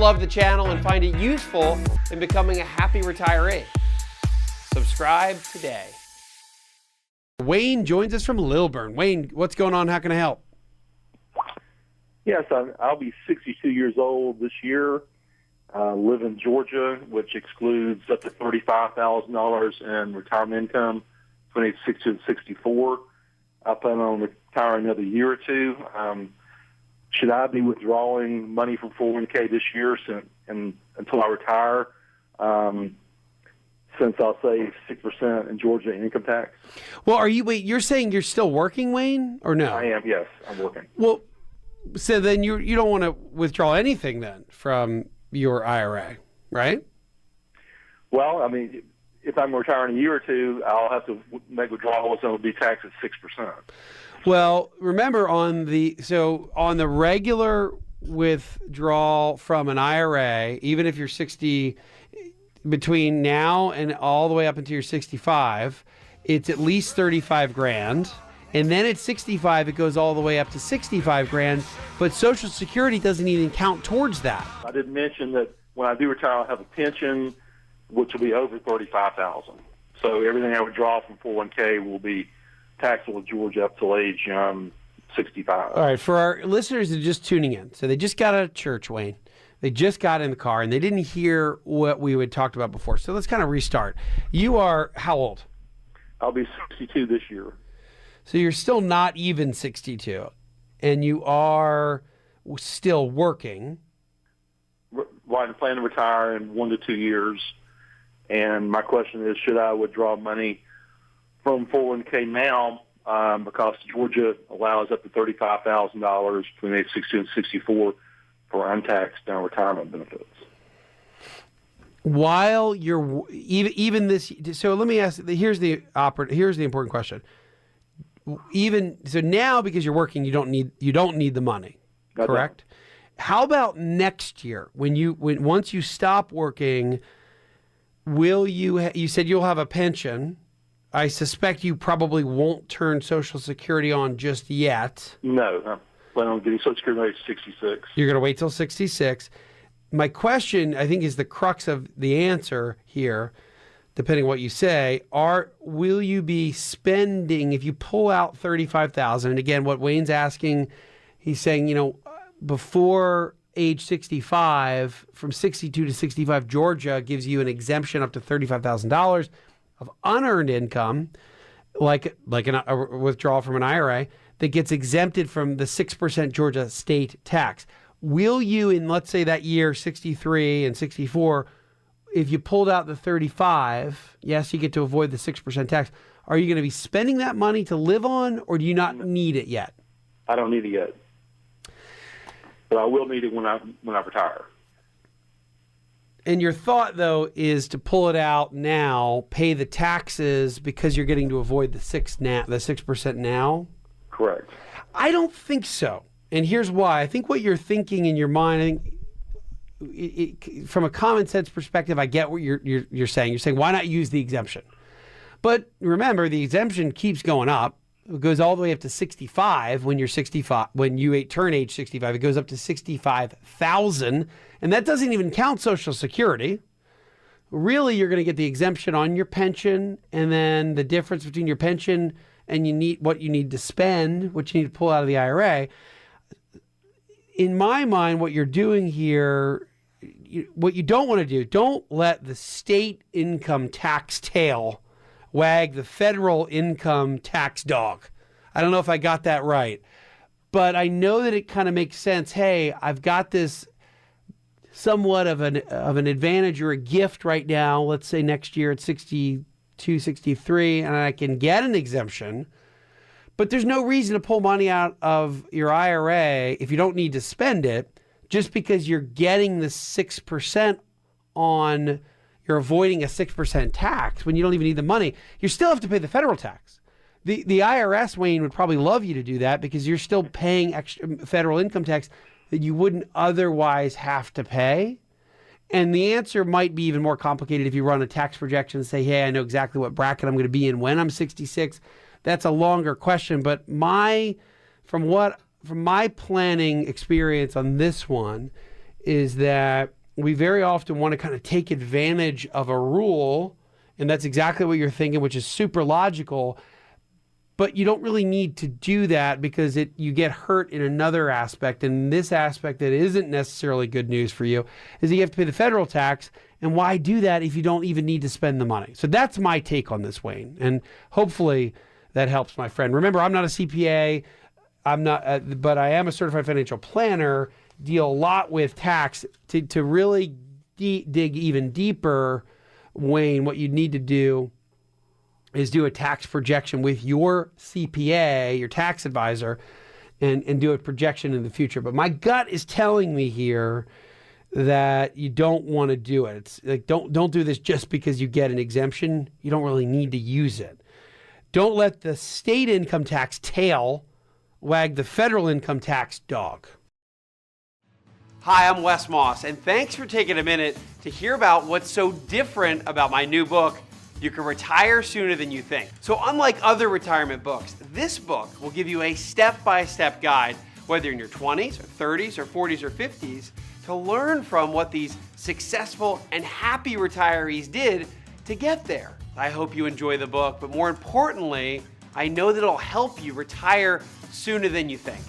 love the channel and find it useful in becoming a happy retiree. Subscribe today. Wayne joins us from Lilburn. Wayne, what's going on? How can I help? Yes, I'll be 62 years old this year. Live in Georgia, which excludes up to $35,000 in retirement income between age 60 and 64. I plan on retiring another year or two. Should I be withdrawing money from 401k this year until I retire? Since I'll save 6% in Georgia income tax. Well, you're saying you're still working, Wayne, or no? I am, yes, I'm working. Well, so then you don't want to withdraw anything then from your IRA, right? Well, I mean, if I'm retiring a year or two, I'll have to make withdrawals and it'll be taxed at 6%. Well, remember on the regular withdrawal from an IRA, even if you're 60, between now and all the way up until you're 65, it's at least 35 grand. And then at 65, it goes all the way up to 65 grand. But Social Security doesn't even count towards that. I did mention that when I do retire, I'll have a pension, which will be over $35,000. So everything I would draw from 401k will be taxable in Georgia up till age 65. All right, for our listeners that are just tuning in, so they just got out of church, Wayne. They just got in the car, and they didn't hear what we had talked about before. So let's kind of restart. You are how old? I'll be 62 this year. So you're still not even 62, and you are still working. Right, I plan to retire in 1 to 2 years. And my question is, should I withdraw money from 401k now because Georgia allows up to $35,000 between age 60 and 64 for untaxed retirement benefits? While you're even this, so let me ask. Here's the important question. Even so, now because you're working, you don't need the money, correct? How about next year once you stop working? Will you said you'll have a pension. I suspect you probably won't turn Social Security on just yet. No, I plan on getting Social Security at age 66. You're going to wait till 66. My question, I think, is the crux of the answer here, depending on what you say. Will you be spending, if you pull out $35,000, and again, what Wayne's asking, he's saying, before age 65, from 62 to 65, Georgia gives you an exemption up to $35,000 of unearned income, like a withdrawal from an IRA, that gets exempted from the 6% Georgia state tax. Will you, in let's say that year, 63 and 64, if you pulled out the 35, yes, you get to avoid the 6% tax, are you going to be spending that money to live on, or do you not need it yet? I don't need it yet. But I will need it when I retire. And your thought, though, is to pull it out now, pay the taxes because you're getting to avoid the 6% now? Correct. I don't think so. And here's why. I think what you're thinking in your mind, from a common sense perspective, I get what you're saying. You're saying, why not use the exemption? But remember, the exemption keeps going up. It goes all the way up to 65 when you're 65. When you turn age 65, it goes up to 65,000, and that doesn't even count Social Security. Really, you're going to get the exemption on your pension, and then the difference between your pension and what you need to spend, what you need to pull out of the IRA. In my mind, what you're doing here, what you don't want to do, don't let the state income tax tail wag the federal income tax dog. I don't know if I got that right, but I know that it kind of makes sense. Hey, I've got this somewhat of an advantage or a gift right now. Let's say next year at 62, 63, and I can get an exemption, but there's no reason to pull money out of your IRA if you don't need to spend it, just because you're getting the 6% on. You're avoiding a 6% tax when you don't even need the money. You still have to pay the federal tax. The IRS, Wayne, would probably love you to do that because you're still paying extra federal income tax that you wouldn't otherwise have to pay. And the answer might be even more complicated if you run a tax projection and say, hey, I know exactly what bracket I'm going to be in when I'm 66. That's a longer question. But from my planning experience on this one is that we very often want to kind of take advantage of a rule, and that's exactly what you're thinking, which is super logical. But you don't really need to do that because you get hurt in another aspect. And this aspect that isn't necessarily good news for you is that you have to pay the federal tax. And why do that if you don't even need to spend the money? So that's my take on this, Wayne. And hopefully that helps, my friend. Remember, I'm not a CPA. I'm not, but I am a certified financial planner. Deal a lot with tax. To really dig even deeper, Wayne, what you need to do is do a tax projection with your CPA, your tax advisor, and do a projection in the future. But my gut is telling me here that you don't want to do it. It's like, don't do this just because you get an exemption. You don't really need to use it. Don't let the state income tax tail wag the federal income tax dog. Hi, I'm Wes Moss, and thanks for taking a minute to hear about what's so different about my new book, You Can Retire Sooner Than You Think. So unlike other retirement books, this book will give you a step-by-step guide, whether you're in your 20s or 30s or 40s or 50s, to learn from what these successful and happy retirees did to get there. I hope you enjoy the book, but more importantly, I know that it'll help you retire sooner than you think.